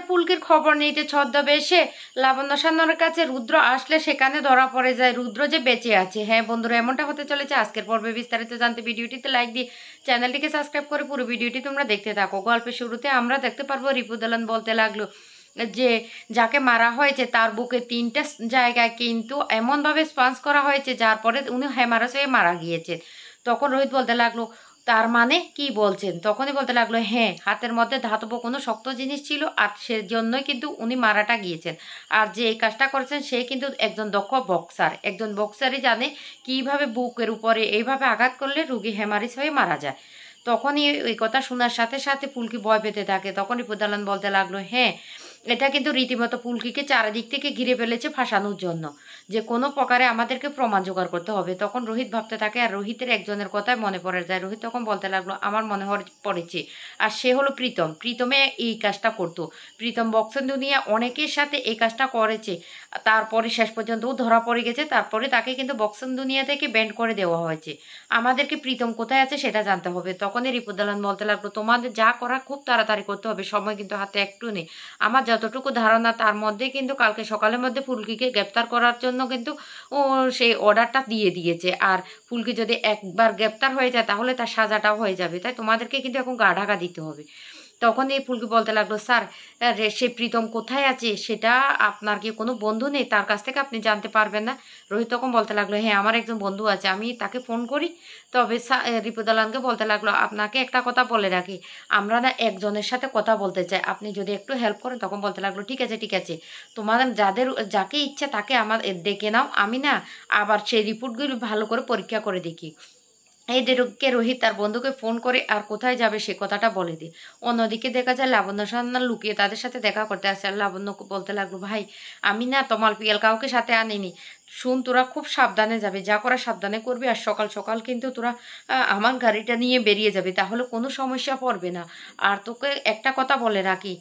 ফুলকির খবর নিতে ছদ্মবেশে লাবণ্য সান্যালের কাছে রুদ্র আসলে সেখানে ধরা পড়ে যায় রুদ্র যে বেঁচে আছে। হ্যাঁ বন্ধুরা, এমনটা হতে চলেছে। আজকের পর্বে বিস্তারিত জানতে ভিডিওটিতে লাইক দিয়ে চ্যানেলটিকে সাবস্ক্রাইব করে পুরো ভিডিওটি তোমরা দেখতে থাকো। গল্পের শুরুতে আমরা দেখতে পারবো রিপু দলান বলতে লাগলো যে যাকে মারা হয়েছে তার বুকে 3টে জায়গায় কিন্তু এমনভাবে স্পাঞ্চ করা হয়েছে যার পরে উনি হেমারস হয়ে মারা গিয়েছেন। তখন রোহিত বলতে লাগলো তার মানে কি বলছেন? তখনই বলতে লাগলো হ্যাঁ, হাতের মধ্যে ধাতব কোনো শক্ত জিনিস ছিল আর সেজন্যই কিন্তু উনি মারাটা গিয়েছেন। আর যে এই কাজটা করেছেন সে কিন্তু একজন দক্ষ বক্সার। একজন বক্সারই জানে কিভাবে বুকের উপরে এইভাবে আঘাত করলে রুগী হেমারিস হয়ে মারা যায়। তখনই ওই কথা শোনার সাথে সাথে ফুলকি ভয় পেতে থাকে। তখনই প্রদালান বলতে লাগলো হ্যাঁ, এটা কিন্তু রীতিমতো ফুলকিকে চারিদিক থেকে ঘিরে ফেলেছে ফাঁসানোর জন্য, যে কোনো প্রকারে আমাদেরকে প্রমাণ জোগাড় করতে হবে। তখন রোহিত ভাবতে থাকে আর রোহিতের একজনের কথাই মনে পড়ে যায়। রোহিত তখন বলতে লাগলো আমার মনে পড়েছে, আর সে হলো প্রীতম। প্রীতমে এই কাজটা করতো। প্রীতম বক্সের দুনিয়া অনেকের সাথে এই কাজটা করেছে, তারপরে শেষ পর্যন্ত ও ধরা পড়ে গেছে। তারপরে তাকে কিন্তু বক্সের দুনিয়া থেকে ব্যান্ড করে দেওয়া হয়েছে। আমাদেরকে প্রীতম কোথায় আছে সেটা জানতে হবে। তখনই রিপুদালান বলতে লাগলো তোমাদের যা করা খুব তাড়াতাড়ি করতে হবে, সময় কিন্তু হাতে একটু নেই। আমার যতটুকু ধারণা তার মধ্যে কিন্তু কালকে সকালের মধ্যে ফুলকিকে গ্রেপ্তার করার জন্য কিন্তু ও সেই অর্ডারটা দিয়ে দিয়েছে। আর ফুলকি যদি একবার গ্রেপ্তার হয়ে যায় তাহলে তার সাজাটাও হয়ে যাবে, তাই তোমাদেরকে কিন্তু এখন গা ঢাকা দিতে হবে। তখন এই ফুলকি বলতে লাগলো স্যার, সে প্রীতম কোথায় আছে সেটা আপনার কি কোনো বন্ধু নেই, তার কাছ থেকে আপনি জানতে পারবেন না? রোহিত তখন বলতে লাগলো হ্যাঁ, আমার একজন বন্ধু আছে, আমি তাকে ফোন করি। তবে রিপুদালানকে বলতে লাগলো আপনাকে একটা কথা বলে রাখি, আমরা না একজনের সাথে কথা বলতে চাই, আপনি যদি একটু হেল্প করেন। তখন বলতে লাগলো ঠিক আছে ঠিক আছে, তোমাদের যাকে ইচ্ছা তাকে আমার ডেকে নাও, আমি না আবার সেই রিপোর্টগুলো ভালো করে পরীক্ষা করে দেখি। এইদিকে রোহিত তার বন্ধুকে ফোন করে আর কোথায় যাবে সে কথাটা বলে দিই। অন্যদিকে দেখা যায় লাবণ্য সান্যাল লুকিয়ে তাদের সাথে দেখা করতে আসছে। আর লাবণ্য বলতে লাগলো ভাই, আমি না তমাল পিয়াল কাউকে সাথে আনিনি, শুন তোরা খুব সাবধানে যাবে, যা করা সাবধানে করবি। আর সকাল সকাল কিন্তু তোরা আমার গাড়িটা নিয়ে বেরিয়ে যাবে, তাহলে কোনো সমস্যা পড়বে না। আর তোকে একটা কথা বলে রাখি,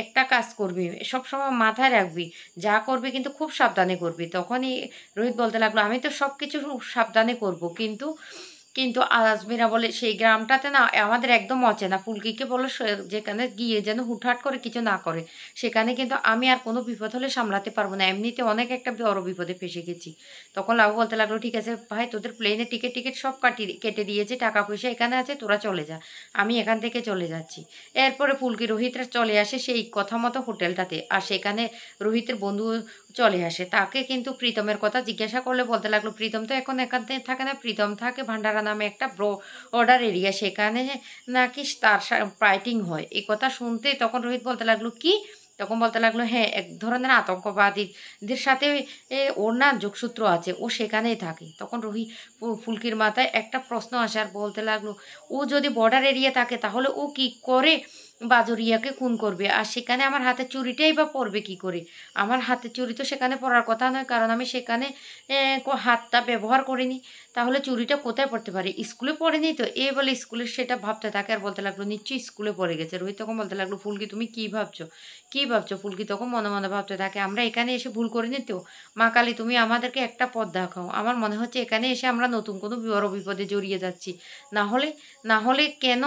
একটা কাজ করবি সবসময় মাথায় রাখবি, যা করবি কিন্তু খুব সাবধানে করবি। তখনই রোহিত বলতে লাগলো আমি তো সব কিছু সাবধানে করব, কিন্তু কিন্তু আজমিরা বলে সেই গ্রামটাতে না আমাদের একদম অচেনা, ফুলকিকে বলো যেখানে গিয়ে যেন হুটহাট করে কিছু না করে। সেখানে কিন্তু আমি আর কোনো বিপদ হলে সামলাতে পারবো না, এমনিতে অনেক একটা বড় বিপদে ফেসে গেছি। তখন লাবু বলতে লাগলো ঠিক আছে ভাই, তোদের প্লেনের টিকিট সব কেটে দিয়েছে, টাকা পয়সা এখানে আছে, তোরা চলে যা, আমি এখান থেকে চলে যাচ্ছি। এরপরে ফুলকি রোহিতরা চলে আসে সেই কথা মতো হোটেলটাতে। আর সেখানে রোহিতের বন্ধু চলে আসে। তাকে কিন্তু প্রীতমের কথা জিজ্ঞাসা করলে বলতে লাগলো প্রীতম তো এখন এখানে থাকে না, প্রীতম থাকে ভান্ডারা নামে একটা অর্ডার এরিয়া, সেখানে নাকি তার ফাইটিং হয়। এই কথা শুনতে তখন রোহিত বলতে লাগলো কি? তখন বলতে লাগলো হ্যাঁ, এক ধরনের আতঙ্কবাদীদের সাথে ওর না যোগসূত্র আছে, ও সেখানেই থাকে। তখন ফুলকির মাথায় একটা প্রশ্ন আসে আর বলতে লাগলো ও যদি বর্ডার এরিয়া থাকে তাহলে ও কি করে বাজরিয়াকে খুন করবে? আর সেখানে আমার হাতে চুরিটাই বা পড়বে কি করে? আমার হাতে চুরি তো সেখানে পড়ার কথা নয়, কারণ আমি সেখানে হাতটা ব্যবহার করিনি। তাহলে চুরিটা কোথায় পড়তে পারে? স্কুলে পড়েনি তো। এই বলে স্কুলে সেটা ভাবতে থাকে আর বলতে লাগলো নিশ্চয়ই স্কুলে পড়ে গেছে। রোহিত তখন বলতে লাগলো ফুলকি তুমি কি ভাবছো, কি ভাবছো? ফুলকি তখন মনে মনে ভাবতে থাকে আমরা এখানে এসে ভুল করিনি তো? মা কালী তুমি আমাদেরকে একটা পথ দেখাও, আমার মনে হচ্ছে এখানে এসে আমরা নতুন কোনো বড় বিপদে জড়িয়ে যাচ্ছি। না হলে কেন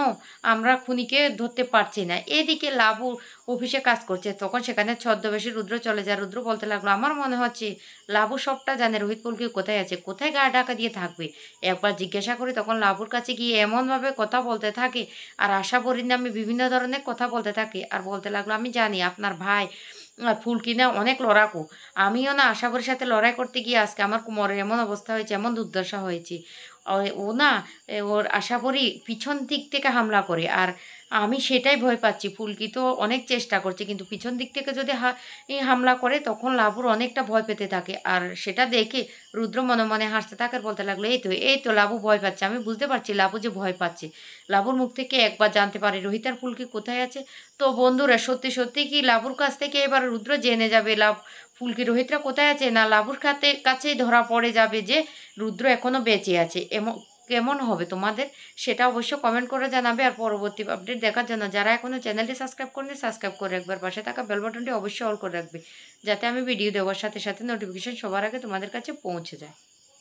আমরা খুনিকে ধরতে পারছি না? এদিকে লাবু অফিসে কাজ করছে, তখন সেখানে ছদ্মবেশী রুদ্র চলে যায়। রুদ্র বলতে লাগলো আমার মনে হচ্ছে লাবু সবটা জানে, রোহিত ফুলকি কোথায় আছে, কোথায় গা ঢাকা দিয়ে থাকবে, একবার জিজ্ঞাসা করি। তখন লাবুর কাছে গিয়ে এমনভাবে কথা বলতে থাকে আর আশাবরীর নামে বিভিন্ন ধরনের কথা বলতে থাকে। আর বলতে লাগলো আমি জানি আপনার ভাই আর ফুলকি না অনেক লড়াকু, আমিও না আশাবরীর সাথে লড়াই করতে গিয়ে আজকে আমার কোমরের এমন অবস্থা হয়েছে, এমন দুর্দশা হয়েছে। ও না ওর আশাবরী পিছন দিক থেকে হামলা করে, আর আমি সেটাই ভয় পাচ্ছি। ফুলকি তো অনেক চেষ্টা করছে, কিন্তু পিছন দিক থেকে যদি হামলা করে তখন লাবুর অনেকটা ভয় পেতে থাকে। আর সেটা দেখে রুদ্র মনে মনে হাসতে থাকে আর বলতে লাগলো এই তো লাবু ভয় পাচ্ছে, আমি বুঝতে পারছি লাবু যে ভয় পাচ্ছে। লাবুর মুখ থেকে একবার জানতে পারে রোহিত আর ফুলকি কোথায় আছে। তো বন্ধুরা সত্যি সত্যি কি লাবুর কাছ থেকে এবার রুদ্র জেনে যাবে ফুলকি রোহিতরা কোথায় আছে, না লাবুর কাছেই ধরা পড়ে যাবে যে রুদ্র এখনো বেঁচে আছে? কেমন হবে তোমাদের সেটা অবশ্য কমেন্ট করে জানাবে। আর পরবর্তী আপডেট দেখার জন্য যারা এখনো চ্যানেলটি সাবস্ক্রাইব করেনি সাবস্ক্রাইব করে একবার পাশে থাকা বেল বাটনটি অবশ্যই অল করে রাখবে, যাতে আমি ভিডিও দেওয়ার সাথে সাথে নোটিফিকেশন সবার আগে তোমাদের কাছে পৌঁছে যায়।